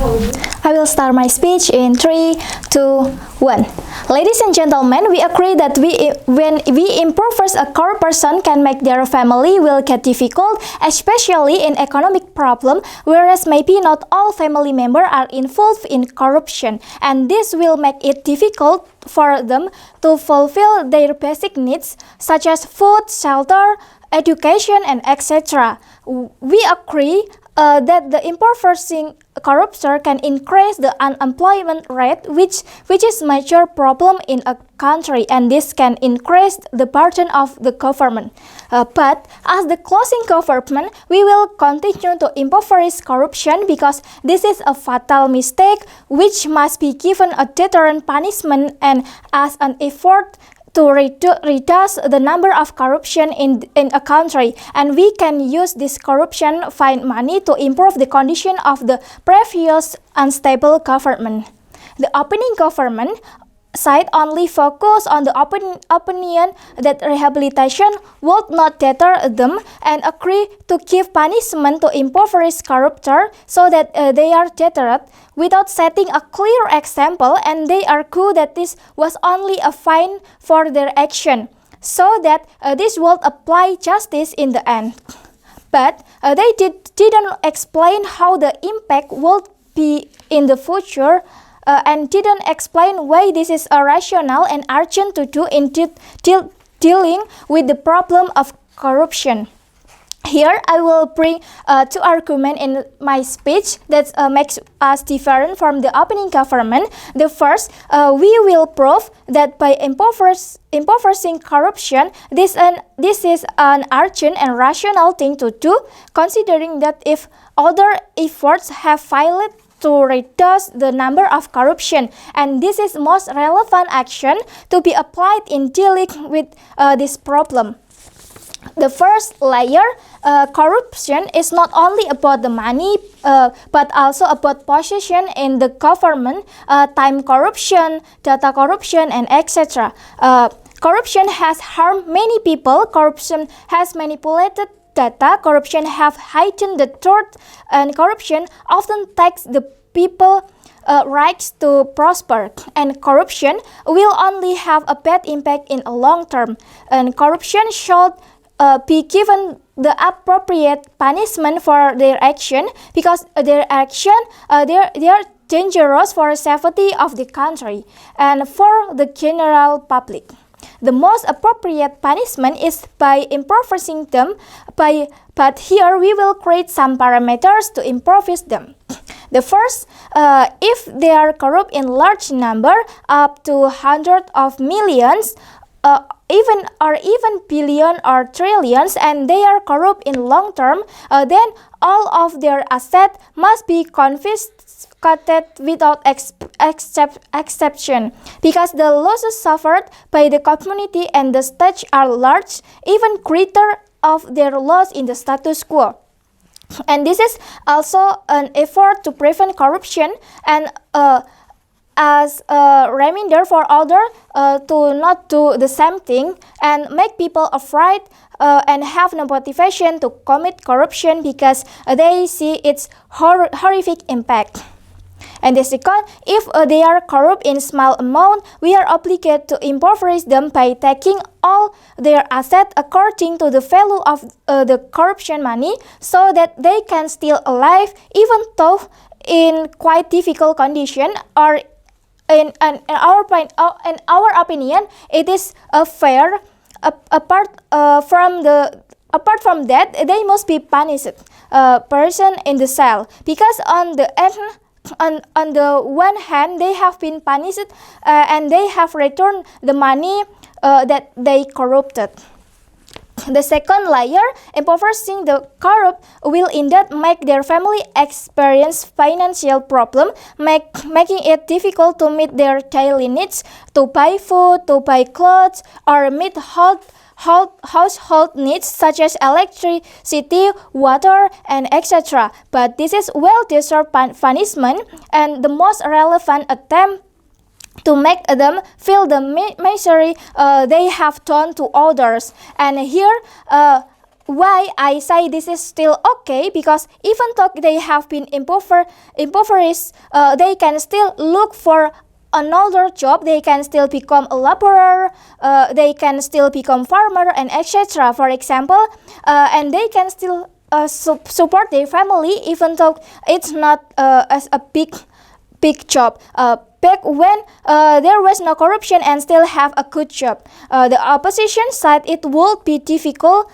I will start my speech in 3, 2, 1. Ladies and gentlemen, we agree that when we improvise, a corrupt person can make their family will get difficult, especially in economic problem, whereas maybe not all family members are involved in corruption, and this will make it difficult for them to fulfill their basic needs such as food, shelter, education, and etc. We agree that the impoverishing corruption can increase the unemployment rate, which is major problem in a country, and this can increase the burden of the government. But as the closing government, we will continue to impoverish corruption because this is a fatal mistake which must be given a deterrent punishment and as an effort to reduce the number of corruption in a country, and we can use this corruption find money to improve the condition of the previous unstable government. The opening government side only focus on the opinion that rehabilitation would not deter them and agree to give punishment to impoverished corruptors so that they are deterred without setting a clear example, and they argue that this was only a fine for their action so that this would apply justice in the end. But they didn't explain how the impact would be in the future and didn't explain why this is a rational and urgent to do in dealing with the problem of corruption. Here I will bring two arguments in my speech that makes us different from the opening government. The first, we will prove that by impoverishing corruption, this is an urgent and rational thing to do, considering that if other efforts have failed to reduce the number of corruption, and this is most relevant action to be applied in dealing with this problem. The first layer, corruption is not only about the money, but also about position in the government, time corruption, data corruption, and etc. Corruption has harmed many people. Corruption has manipulated data. Corruption have heightened the truth, and corruption often takes the people rights to prosper, and corruption will only have a bad impact in a long term, and corruption should be given the appropriate punishment for their action because their action they are dangerous for the safety of the country and for the general public. The most appropriate punishment is by impoverishing them, but here we will create some parameters to impoverish them. The first, if they are corrupt in large number, up to hundreds of millions, even billion or trillions, and they are corrupt in long term, then all of their assets must be confiscated without exception, because the losses suffered by the community and the state are large, even greater of their loss in the status quo. And this is also an effort to prevent corruption and as a reminder for others to not do the same thing and make people afraid and have no motivation to commit corruption because they see its horrific impact. And the second, if they are corrupt in small amount, we are obligated to impoverish them by taking all their assets according to the value of the corruption money so that they can still alive even though in quite difficult condition, or in our opinion, it is fair. Apart from that, they must be punished person in the cell because on the one hand they have been punished and they have returned the money that they corrupted. The second layer, impoverishing the corrupt, will indeed make their family experience financial problem, making it difficult to meet their daily needs, to buy food, to buy clothes, or meet household needs such as electricity, water, and etc. But this is well-deserved punishment and the most relevant attempt to make them feel the misery they have done to others. And here why I say this is still okay, because even though they have been impoverished, they can still look for another job. They can still become a laborer, they can still become farmer, and etc. For example, and they can still support their family even though it's not as a big job. Back when there was no corruption and still have a good job, the opposition said it would be difficult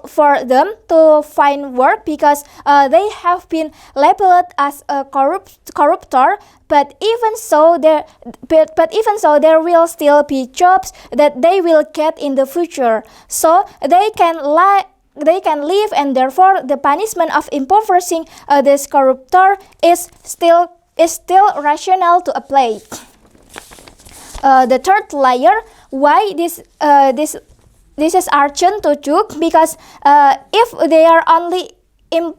for them to find work because they have been labeled as a corruptor. But even so, there will still be jobs that they will get in the future, so they can live, and therefore the punishment of impoverishing this corruptor is still rational to apply. The third layer, why this is urgent to do, because if they are only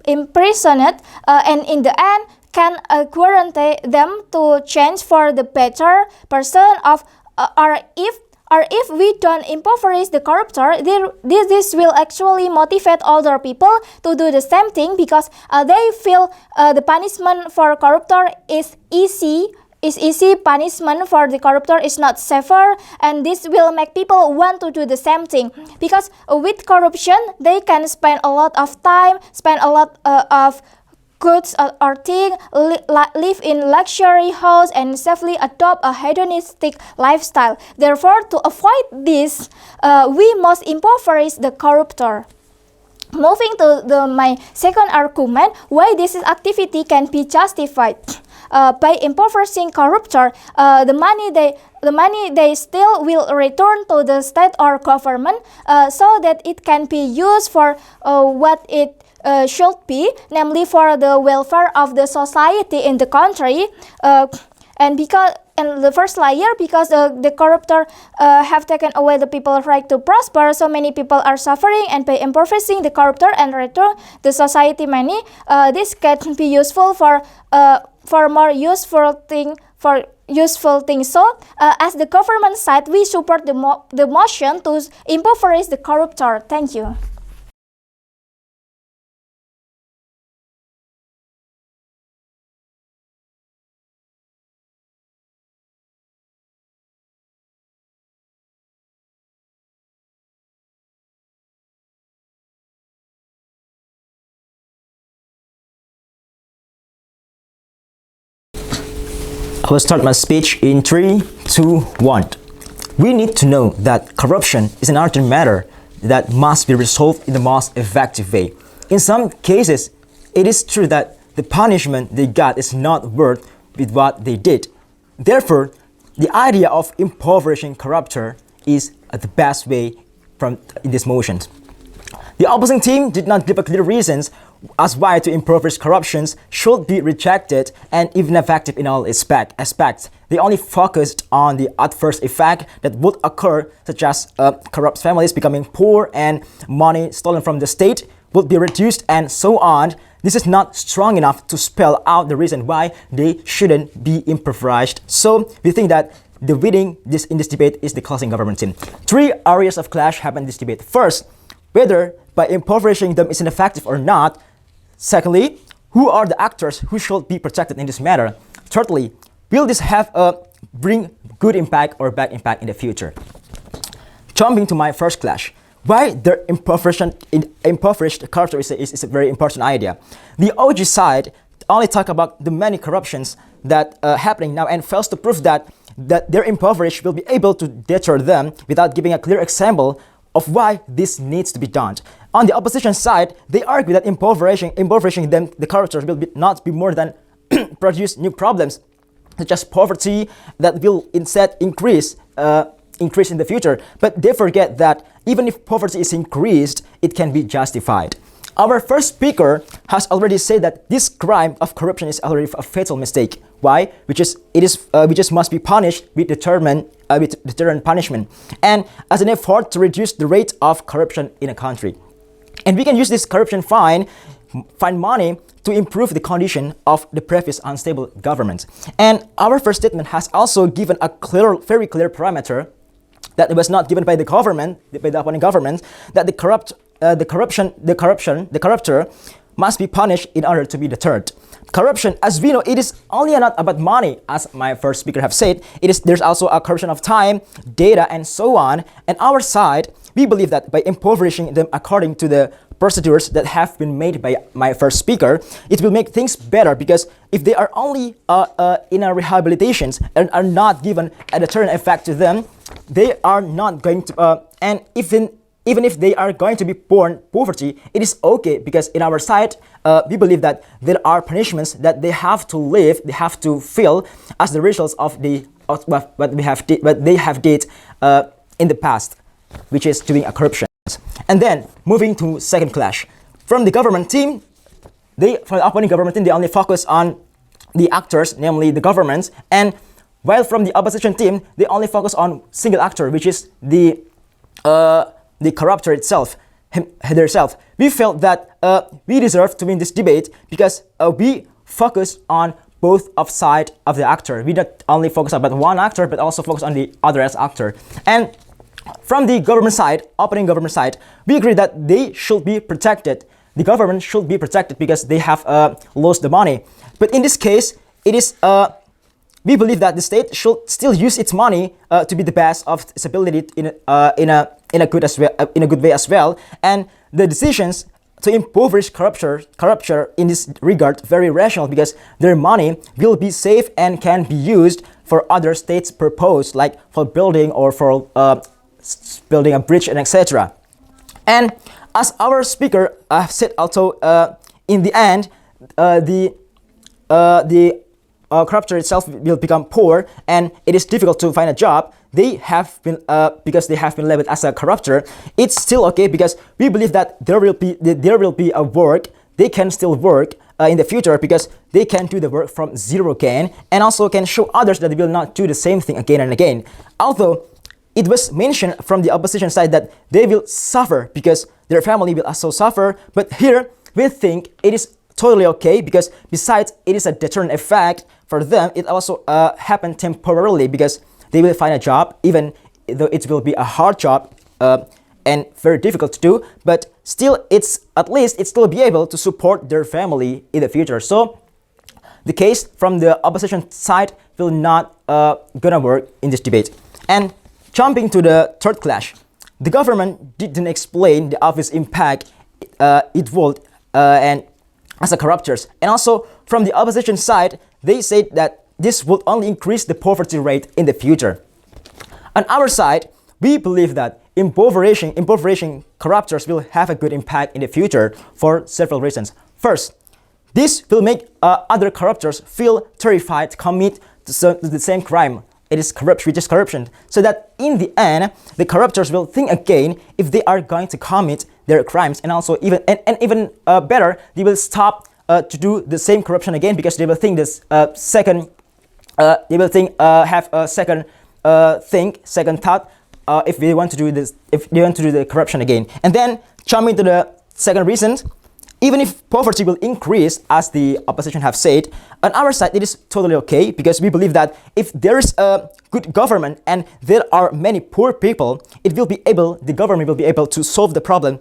imprisoned and in the end can guarantee them to change for the better person of or if we don't impoverish the corruptor, this will actually motivate other people to do the same thing, because they feel the punishment for corruptor is easy. Punishment for the corruptor is not severe, and this will make people want to do the same thing, because with corruption they can spend a lot of time, spend a lot of goods or things, live in luxury house, and safely adopt a hedonistic lifestyle. Therefore, to avoid this, we must impoverish the corruptor. Moving to my second argument, why this activity can be justified. By impoverishing corruptor, the money they still will return to the state or government, so that it can be used for what it should be, namely for the welfare of the society in the country. And the first layer, because the corruptor have taken away the people's right to prosper, so many people are suffering, and by impoverishing the corruptor and return the society money, this can be useful for more useful thing. So, as the government side, we support the motion to impoverish the corruptor. Thank you. I will start my speech in 3, 2, 1. We need to know that corruption is an urgent matter that must be resolved in the most effective way. In some cases, it is true that the punishment they got is not worth with what they did. Therefore, the idea of impoverishing corruptor is the best way in this motion. The opposing team did not give a clear reasons as why to impoverish corruptions should be rejected and even effective in all aspects. They only focused on the adverse effect that would occur, such as corrupt families becoming poor and money stolen from the state would be reduced and so on. This is not strong enough to spell out the reason why they shouldn't be impoverished. So we think that the winning in this debate is the closing government team. 3 areas of clash happen in this debate. First, whether by impoverishing them is ineffective or not. Secondly, who are the actors who should be protected in this matter? Thirdly, will this bring good impact or bad impact in the future? Jumping to my first clash, why the impoverished corruptor is a very important idea. The OG side only talk about the many corruptions that happening now and fails to prove that their impoverished will be able to deter them without giving a clear example of why this needs to be done. On the opposition side, they argue that impoverishing them, the corruptors, will not be more than produce new problems, such as poverty, that will instead increase in the future. But they forget that even if poverty is increased, it can be justified. Our first speaker has already said that this crime of corruption is already a fatal mistake. Why? We just must be punished with deterrent punishment, and as an effort to reduce the rate of corruption in a country. And we can use this corruption fine money to improve the condition of the previous unstable government. And our first statement has also given a very clear parameter that was not given by the government, by the opponent government, that the the corruptor must be punished in order to be deterred. Corruption, as we know, it is only not about money, as my first speaker have said. There's also a corruption of time, data, and so on. And our side, we believe that by impoverishing them according to the procedures that have been made by my first speaker, it will make things better, because if they are only in a rehabilitations and are not given a deterrent effect to them, they are not going to, and even if they are going to be born poverty, it is okay, because in our side, we believe that there are punishments that they have to live, they have to feel as the results of what they have did in the past, which is doing a corruption. And then moving to second clash. From the government team, from the opposing government team, they only focus on the actors, namely the governments, and while from the opposition team, they only focus on single actor, which is the corruptor itself, herself. We felt that we deserve to win this debate because we focus on both of side of the actor. We not only focus about one actor, but also focus on the other as actor. And from the government side, operating government side, we agree that they should be protected. The government should be protected because they have lost the money. But in this case, it is we believe that the state should still use its money to be the best of its ability in a good way as well. And the decisions to impoverish corruption in this regard very rational, because their money will be safe and can be used for other states' purpose, like for building or for building a bridge and etc. And as our speaker said also, in the end, the corruptor itself will become poor, and it is difficult to find a job. They have been because they have been labeled as a corruptor. It's still okay, because we believe that there will be a work. They can still work in the future, because they can do the work from zero again, and also can show others that they will not do the same thing again and again. Although it was mentioned from the opposition side that they will suffer because their family will also suffer, but here we think it is totally okay, because besides it is a deterrent effect for them, it also happened temporarily, because they will find a job, even though it will be a hard job and very difficult to do, but still at least it still be able to support their family in the future. So the case from the opposition side will not gonna work in this debate. And jumping to the third clash, the government didn't explain the obvious impact it would and as a corruptors. And also from the opposition side, they said that this would only increase the poverty rate in the future. On our side, we believe that impoverishing corruptors will have a good impact in the future for several reasons. First, this will make other corruptors feel terrified to commit the same crime. It is corruption, which is corruption, so that in the end, the corruptors will think again if they are going to commit their crimes, and also even better, they will stop to do the same corruption again, because they will think this have a second thought if they want to do this, if they want to do the corruption again. And then jumping to the second reason, even if poverty will increase, as the opposition have said, on our side it is totally okay, because we believe that if there is a good government and there are many poor people, the government will be able to solve the problem,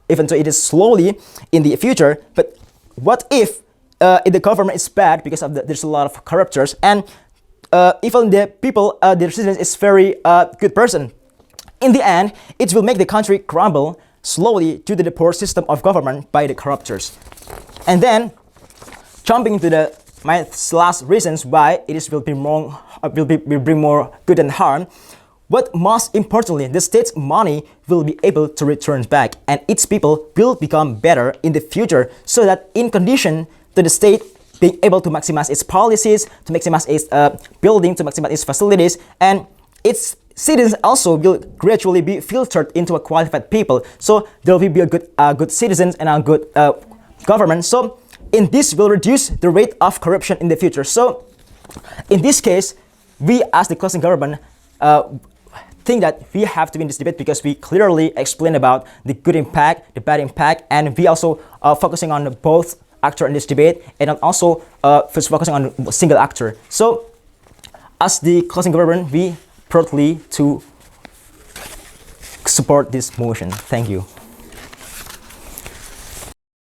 even though it is slowly in the future. But what if the government is bad, because of there's a lot of corruptors, and even the people, the citizens is very good person, in the end it will make the country crumble slowly due to the poor system of government by the corruptors. And then jumping to my last reasons why it will bring more good than harm. But most importantly, the state's money will be able to return back, and its people will become better in the future, so that in condition to the state being able to maximize its policies, to maximize its building, to maximize its facilities, and its citizens also will gradually be filtered into a qualified people. So there will be a good citizens and a good government. So in this will reduce the rate of corruption in the future. So in this case, we as the closing government think that we have to win this debate, because we clearly explain about the good impact, the bad impact, and we also focusing on both actor in this debate, and also focusing on a single actor. So as the closing government, we proudly to support this motion. Thank you.